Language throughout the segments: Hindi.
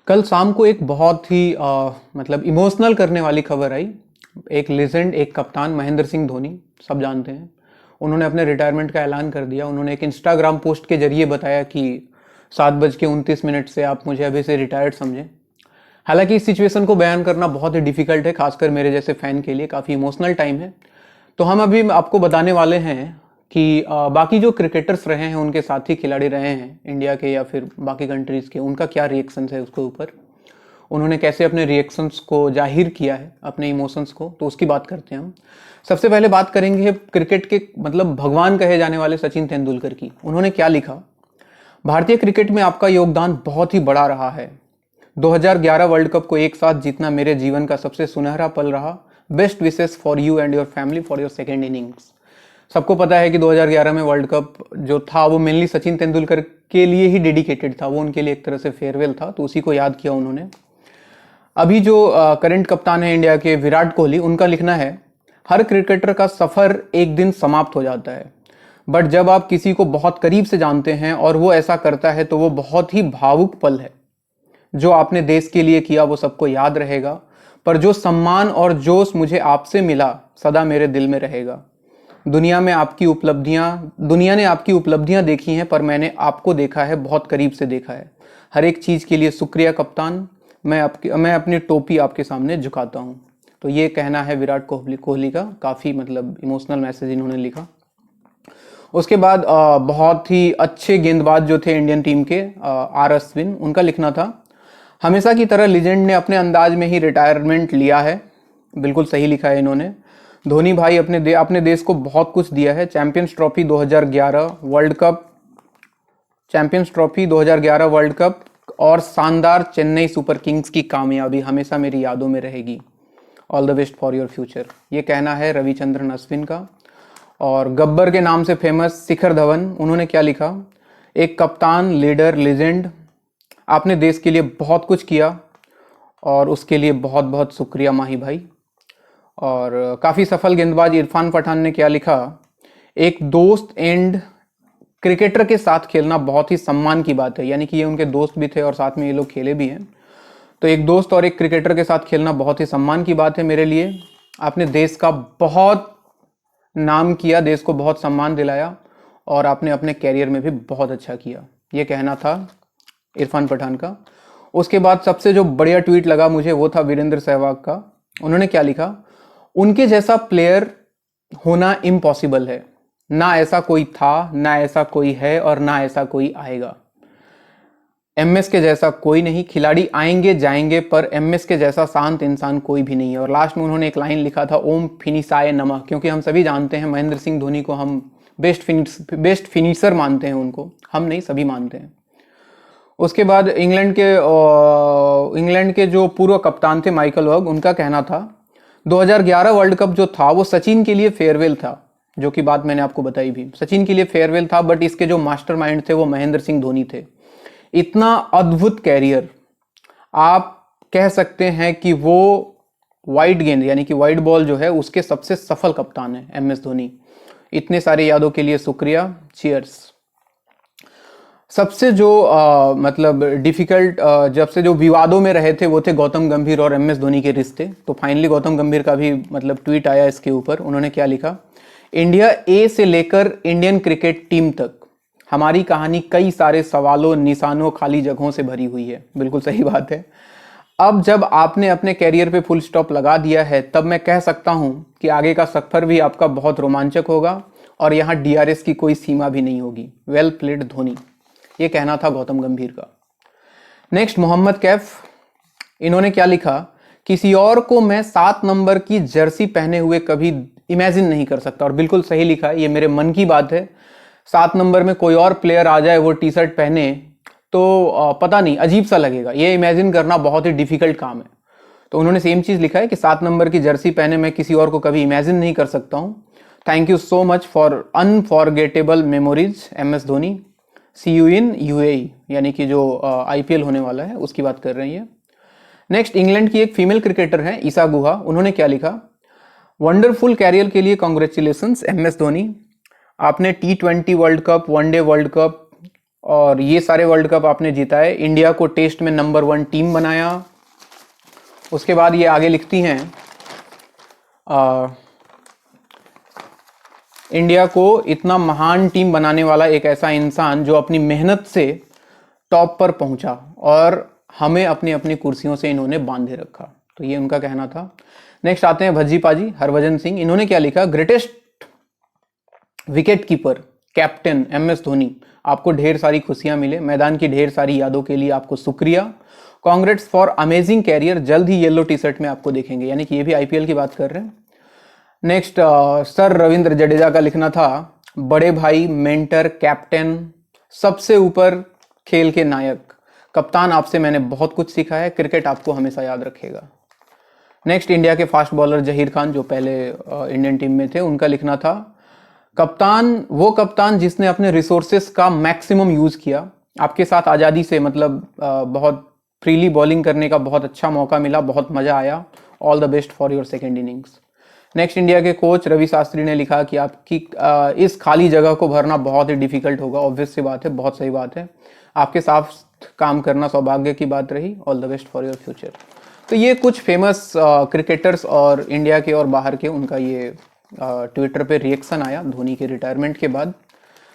कल शाम को एक बहुत ही मतलब इमोशनल करने वाली खबर आई। एक लेजेंड, एक कप्तान महेंद्र सिंह धोनी, सब जानते हैं, उन्होंने अपने रिटायरमेंट का ऐलान कर दिया। उन्होंने एक इंस्टाग्राम पोस्ट के जरिए बताया कि 7:29 से आप मुझे अभी से रिटायर्ड समझें। हालांकि इस सिचुएशन को बयान करना बहुत ही डिफिकल्ट है, खासकर मेरे जैसे फैन के लिए काफ़ी इमोशनल टाइम है। तो हम अभी आपको बताने वाले हैं कि बाकी जो क्रिकेटर्स रहे हैं, उनके साथी खिलाड़ी रहे हैं इंडिया के या फिर बाकी कंट्रीज़ के, उनका क्या रिएक्शंस है उसके ऊपर, उन्होंने कैसे अपने रिएक्शंस को जाहिर किया है, अपने इमोशंस को, तो उसकी बात करते हैं हम। सबसे पहले बात करेंगे क्रिकेट के मतलब भगवान कहे जाने वाले सचिन तेंदुलकर की। उन्होंने क्या लिखा? भारतीय क्रिकेट में आपका योगदान बहुत ही बड़ा रहा है। 2011 वर्ल्ड कप को एक साथ जीतना मेरे जीवन का सबसे सुनहरा पल रहा। Best wishes for you and your family for your second innings. सबको पता है कि 2011 में वर्ल्ड कप जो था वो मेनली सचिन तेंदुलकर के लिए ही डेडिकेटेड था, वो उनके लिए एक तरह से फेयरवेल था, तो उसी को याद किया उन्होंने। अभी जो करंट कप्तान है इंडिया के, विराट कोहली, उनका लिखना है, हर क्रिकेटर का सफर एक दिन समाप्त हो जाता है, बट जब आप किसी को बहुत करीब से जानते हैं और वो ऐसा करता है तो वो बहुत ही भावुक पल है। जो आपने देश के लिए किया वो सबको याद रहेगा, पर जो सम्मान और जोश मुझे आपसे मिला सदा मेरे दिल में रहेगा। दुनिया ने आपकी उपलब्धियां देखी हैं, पर मैंने आपको देखा है, बहुत करीब से देखा है। हर एक चीज के लिए शुक्रिया कप्तान, मैं अपनी टोपी आपके सामने झुकाता हूं। तो ये कहना है विराट कोहली का। काफी मतलब इमोशनल मैसेज इन्होंने लिखा। उसके बाद बहुत ही अच्छे गेंदबाज जो थे इंडियन टीम के, आर अश्विन, उनका लिखना था, हमेशा की तरह लीजेंड ने अपने अंदाज में ही रिटायरमेंट लिया है। बिल्कुल सही लिखा है इन्होंने। धोनी भाई अपने देश को बहुत कुछ दिया है। चैंपियंस ट्रॉफी 2011 वर्ल्ड कप और शानदार चेन्नई सुपर किंग्स की कामयाबी हमेशा मेरी यादों में रहेगी। All the best for your future. ये कहना है रविचंद्रन अश्विन का। और गब्बर के नाम से फेमस शिखर धवन, उन्होंने क्या लिखा? एक कप्तान, लीडर, लेजेंड, आपने देश के लिए बहुत कुछ किया और उसके लिए बहुत बहुत शुक्रिया माही भाई। और काफ़ी सफल गेंदबाज इरफान पठान ने क्या लिखा? एक दोस्त एंड क्रिकेटर के साथ खेलना बहुत ही सम्मान की बात है। यानी कि ये उनके दोस्त भी थे और साथ में ये लोग खेले भी हैं। तो एक दोस्त और एक क्रिकेटर के साथ खेलना बहुत ही सम्मान की बात है मेरे लिए। आपने देश का बहुत नाम किया, देश को बहुत सम्मान दिलाया और आपने अपने कैरियर में भी बहुत अच्छा किया। ये कहना था इरफान पठान का। उसके बाद सबसे जो बढ़िया ट्वीट लगा मुझे वो था वीरेंद्र सहवाग का। उन्होंने क्या लिखा? उनके जैसा प्लेयर होना इम्पॉसिबल है। ना ऐसा कोई था, ना ऐसा कोई है और ना ऐसा कोई आएगा। एमएस के जैसा कोई नहीं। खिलाड़ी आएंगे जाएंगे, पर एमएस के जैसा शांत इंसान कोई भी नहीं है। और लास्ट में उन्होंने एक लाइन लिखा था, ओम फिनिशाय नमः, क्योंकि हम सभी जानते हैं महेंद्र सिंह धोनी को हम बेस्ट फिनिशर मानते हैं, उनको हम नहीं, सभी मानते हैं। उसके बाद इंग्लैंड के जो पूर्व कप्तान थे माइकल वॉग, उनका कहना था 2011 वर्ल्ड कप जो था वो सचिन के लिए फेयरवेल था, जो कि बात मैंने आपको बताई भी। सचिन के लिए फेयरवेल था, बट इसके जो मास्टरमाइंड थे वो महेंद्र सिंह धोनी थे। इतना अद्भुत कैरियर, आप कह सकते हैं कि वो वाइड गेंद यानी कि वाइड बॉल जो है उसके सबसे सफल कप्तान है एमएस धोनी। इतने सारे यादों के लिए शुक्रिया, चीयर्स। सबसे जो मतलब डिफिकल्ट, जब से जो विवादों में रहे थे वो थे गौतम गंभीर और एमएस धोनी के रिश्ते। तो फाइनली गौतम गंभीर का भी मतलब ट्वीट आया इसके ऊपर। उन्होंने क्या लिखा? इंडिया ए से लेकर इंडियन क्रिकेट टीम तक हमारी कहानी कई सारे सवालों, निशानों, खाली जगहों से भरी हुई है। बिल्कुल सही बात है। अब जब आपने अपने कैरियर पे फुल स्टॉप लगा दिया है, तब मैं कह सकता हूं कि आगे का सफर भी आपका बहुत रोमांचक होगा और यहाँ डीआरएस की कोई सीमा भी नहीं होगी। Well played Dhoni. ये कहना था गौतम गंभीर का। नेक्स्ट मोहम्मद कैफ, इन्होंने क्या लिखा? किसी और को मैं 7 नंबर की जर्सी पहने हुए कभी इमेजिन नहीं कर सकता। और बिल्कुल सही लिखा है, ये मेरे मन की बात है। 7 नंबर में कोई और प्लेयर आ जाए, वो टी शर्ट पहने, तो पता नहीं, अजीब सा लगेगा। ये इमेजिन करना बहुत ही डिफिकल्ट काम है। तो उन्होंने सेम चीज लिखा है कि 7 नंबर की जर्सी पहने मैं किसी और को कभी इमेजिन नहीं कर सकता हूं। Thank you so much for unforgettable memories M S Dhoni. See you in UAE, यानी कि जो आईपीएल होने वाला है उसकी बात कर रही है। नेक्स्ट इंग्लैंड की एक फीमेल क्रिकेटर है ईसा गुहा। उन्होंने क्या लिखा? वंडरफुल कैरियर के लिए कॉन्ग्रेचुलेशंस एम एस धोनी। आपने T20 world cup, one day world cup और ये सारे वर्ल्ड कप आपने जीता है, इंडिया को टेस्ट में नंबर 1 टीम बनाया। उसके बाद ये आगे लिखती हैं इंडिया को इतना महान टीम बनाने वाला एक ऐसा इंसान जो अपनी मेहनत से टॉप पर पहुंचा और हमें अपनी अपनी कुर्सियों से इन्होंने बांधे रखा। तो ये उनका कहना था। नेक्स्ट आते हैं भज्जी पाजी हरभजन सिंह। इन्होंने क्या लिखा, greatest wicket keeper captain MS Dhoni, आपको ढेर सारी खुशियां मिले, मैदान की ढेर सारी यादों के लिए आपको शुक्रिया, कांग्रेट्स फॉर अमेजिंग कैरियर, जल्द ही येलो टी शर्ट में आपको देखेंगे। यानी कि ये भी IPL की बात कर रहे हैं। नेक्स्ट सर रविंद्र जडेजा का लिखना था, बड़े भाई, मेंटर, कैप्टन, सबसे ऊपर खेल के नायक, कप्तान, आपसे मैंने बहुत कुछ सीखा है, क्रिकेट आपको हमेशा याद रखेगा। नेक्स्ट इंडिया के फास्ट बॉलर जहीर खान जो पहले इंडियन टीम में थे, उनका लिखना था, कप्तान वो कप्तान जिसने अपने रिसोर्सेस का मैक्सिमम यूज किया, आपके साथ आज़ादी से मतलब बहुत फ्रीली बॉलिंग करने का बहुत अच्छा मौका मिला, बहुत मजा आया, all the best for your second innings. Next India के कोच रवि शास्त्री ने लिखा कि आपकी इस खाली जगह को भरना बहुत ही डिफिकल्ट होगा, ऑब्वियस सी बात है, बहुत सही बात है, आपके साथ काम करना सौभाग्य की बात रही, all the best for your future. तो ये कुछ फेमस क्रिकेटर्स और इंडिया के और बाहर के, उनका ये ट्विटर पे रिएक्शन आया धोनी के रिटायरमेंट के बाद।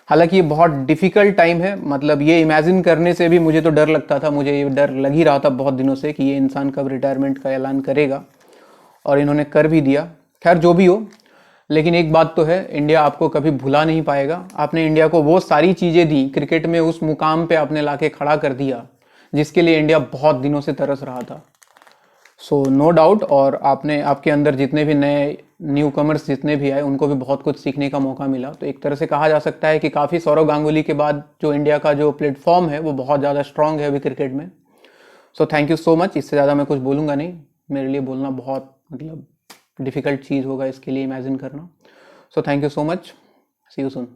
हालांकि ये बहुत डिफिकल्ट टाइम है, मतलब ये इमेजिन करने से भी मुझे तो डर लगता था, मुझे ये डर लग ही रहा था बहुत दिनों से कि ये इंसान कब रिटायरमेंट का ऐलान करेगा, और इन्होंने कर भी दिया। खैर जो भी हो, लेकिन एक बात तो है, इंडिया आपको कभी भुला नहीं पाएगा। आपने इंडिया को वो सारी चीज़ें दी, क्रिकेट में उस मुकाम पे आपने लाके खड़ा कर दिया जिसके लिए इंडिया बहुत दिनों से तरस रहा था। सो नो डाउट, और आपके अंदर जितने भी नए न्यू कमर्स जितने भी आए उनको भी बहुत कुछ सीखने का मौका मिला। तो एक तरह से कहा जा सकता है कि काफ़ी सौरव गांगुली के बाद जो इंडिया का जो प्लेटफॉर्म है वो बहुत ज़्यादा स्ट्रांग है अभी क्रिकेट में। सो थैंक यू सो मच। इससे ज़्यादा मैं कुछ बोलूँगा नहीं, मेरे लिए बोलना बहुत मतलब डिफ़िकल्ट चीज़ होगा इसके लिए इमेजिन करना। So thank you so much, see you soon.